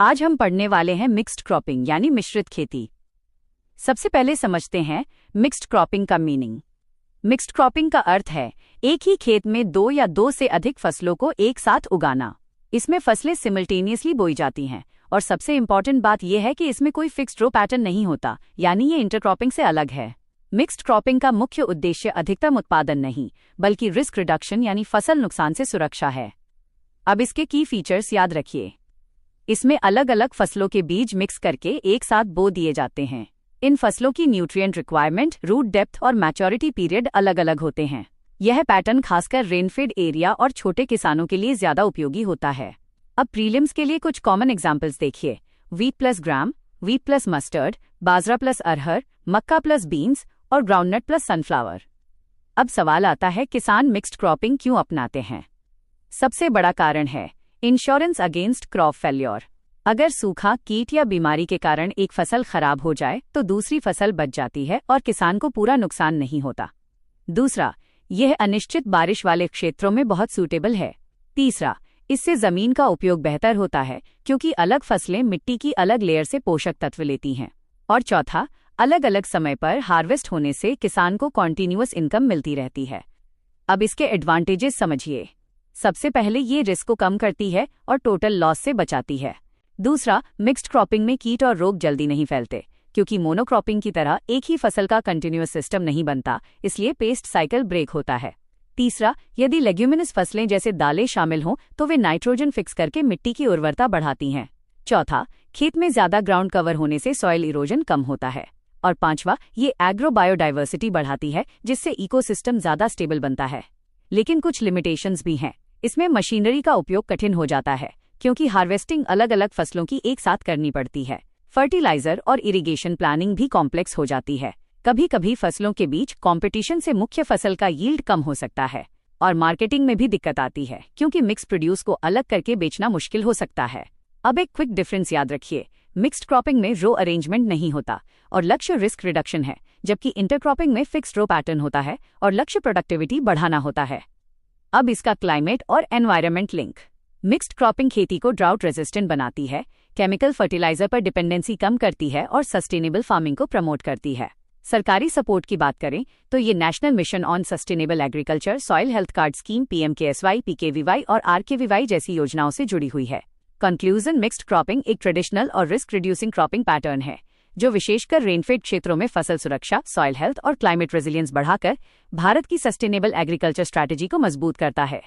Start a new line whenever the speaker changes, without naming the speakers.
आज हम पढ़ने वाले हैं मिक्स्ड क्रॉपिंग यानी मिश्रित खेती। सबसे पहले समझते हैं मिक्स्ड क्रॉपिंग का मीनिंग। मिक्स्ड क्रॉपिंग का अर्थ है एक ही खेत में दो या दो से अधिक फसलों को एक साथ उगाना। इसमें फसलें सिमल्टेनियसली बोई जाती हैं और सबसे इम्पॉर्टेंट बात यह है कि इसमें कोई फिक्स्ड रो पैटर्न नहीं होता, यानी ये इंटरक्रॉपिंग से अलग है। मिक्स्ड क्रॉपिंग का मुख्य उद्देश्य अधिकतम उत्पादन नहीं बल्कि रिस्क रिडक्शन यानी फसल नुकसान से सुरक्षा है। अब इसके की फीचर्स याद रखिए। इसमें अलग अलग फसलों के बीज मिक्स करके एक साथ बो दिए जाते हैं। इन फसलों की न्यूट्रिएंट रिक्वायरमेंट, रूट डेप्थ और मैच्योरिटी पीरियड अलग अलग होते हैं। यह पैटर्न खासकर रेनफेड एरिया और छोटे किसानों के लिए ज्यादा उपयोगी होता है। अब प्रीलिम्स के लिए कुछ कॉमन एग्जाम्पल्स देखिए। वीट प्लस ग्राम, वीट प्लस मस्टर्ड, बाजरा प्लस अरहर, मक्का प्लस बीन्स और ग्राउंडनट प्लस सनफ्लावर। अब सवाल आता है, किसान मिक्स्ड क्रॉपिंग क्यों अपनाते हैं? सबसे बड़ा कारण है इंश्योरेंस अगेंस्ट क्रॉप फेल्योर। अगर सूखा, कीट या बीमारी के कारण एक फसल खराब हो जाए तो दूसरी फसल बच जाती है और किसान को पूरा नुकसान नहीं होता। दूसरा, यह अनिश्चित बारिश वाले क्षेत्रों में बहुत सूटेबल है। तीसरा, इससे जमीन का उपयोग बेहतर होता है क्योंकि अलग फसलें मिट्टी की अलग लेयर से पोषक तत्व लेती हैं। और चौथा, अलग अलग समय पर हार्वेस्ट होने से किसान को कॉन्टिन्यूअस इनकम मिलती रहती है। अब इसके एडवांटेजेस समझिए। सबसे पहले ये रिस्क को कम करती है और टोटल लॉस से बचाती है। दूसरा, मिक्स्ड क्रॉपिंग में कीट और रोग जल्दी नहीं फैलते क्योंकि मोनोक्रॉपिंग की तरह एक ही फसल का कंटिन्यूअस सिस्टम नहीं बनता, इसलिए पेस्ट साइकिल ब्रेक होता है। तीसरा, यदि लेग्यूमिनस फसलें जैसे दालें शामिल हों तो वे नाइट्रोजन फिक्स करके मिट्टी की उर्वरता बढ़ाती हैं। चौथा, खेत में ज्यादा ग्राउंड कवर होने से सॉइल इरोजन कम होता है। और पांचवा, ये एग्रो बायोडाइवर्सिटी बढ़ाती है जिससे इकोसिस्टम ज्यादा स्टेबल बनता है। लेकिन कुछ लिमिटेशंस भी हैं। इसमें मशीनरी का उपयोग कठिन हो जाता है क्योंकि हार्वेस्टिंग अलग अलग फसलों की एक साथ करनी पड़ती है। फर्टिलाइजर और इरिगेशन प्लानिंग भी कॉम्प्लेक्स हो जाती है। कभी कभी फसलों के बीच कंपटीशन से मुख्य फसल का यील्ड कम हो सकता है। और मार्केटिंग में भी दिक्कत आती है क्योंकि मिक्स प्रोड्यूस को अलग करके बेचना मुश्किल हो सकता है। अब एक क्विक डिफरेंस याद रखिए। मिक्स्ड क्रॉपिंग में रो अरेंजमेंट नहीं होता और लक्ष्य रिस्क रिडक्शन है, जबकि इंटरक्रॉपिंग में फिक्स्ड रो पैटर्न होता है और लक्ष्य प्रोडक्टिविटी बढ़ाना होता है। अब इसका क्लाइमेट और एनवायरनमेंट लिंक। मिक्स्ड क्रॉपिंग खेती को ड्राउट रेजिस्टेंट बनाती है, केमिकल फर्टिलाइजर पर डिपेंडेंसी कम करती है और सस्टेनेबल फार्मिंग को प्रमोट करती है। सरकारी सपोर्ट की बात करें तो ये national mission on sustainable agriculture, soil health card scheme, PMKSY, PKVY और RKVY जैसी योजनाओं से जुड़ी हुई है। कंक्लूजन, मिक्स्ड क्रॉपिंग एक ट्रेडिशनल और रिस्क रिड्यूसिंग क्रॉपिंग पैटर्न है जो विशेषकर रेनफेड क्षेत्रों में फसल सुरक्षा, सॉइल हेल्थ और क्लाइमेट रेजिलियंस बढ़ाकर भारत की सस्टेनेबल एग्रीकल्चर स्ट्रैटेजी को मजबूत करता है।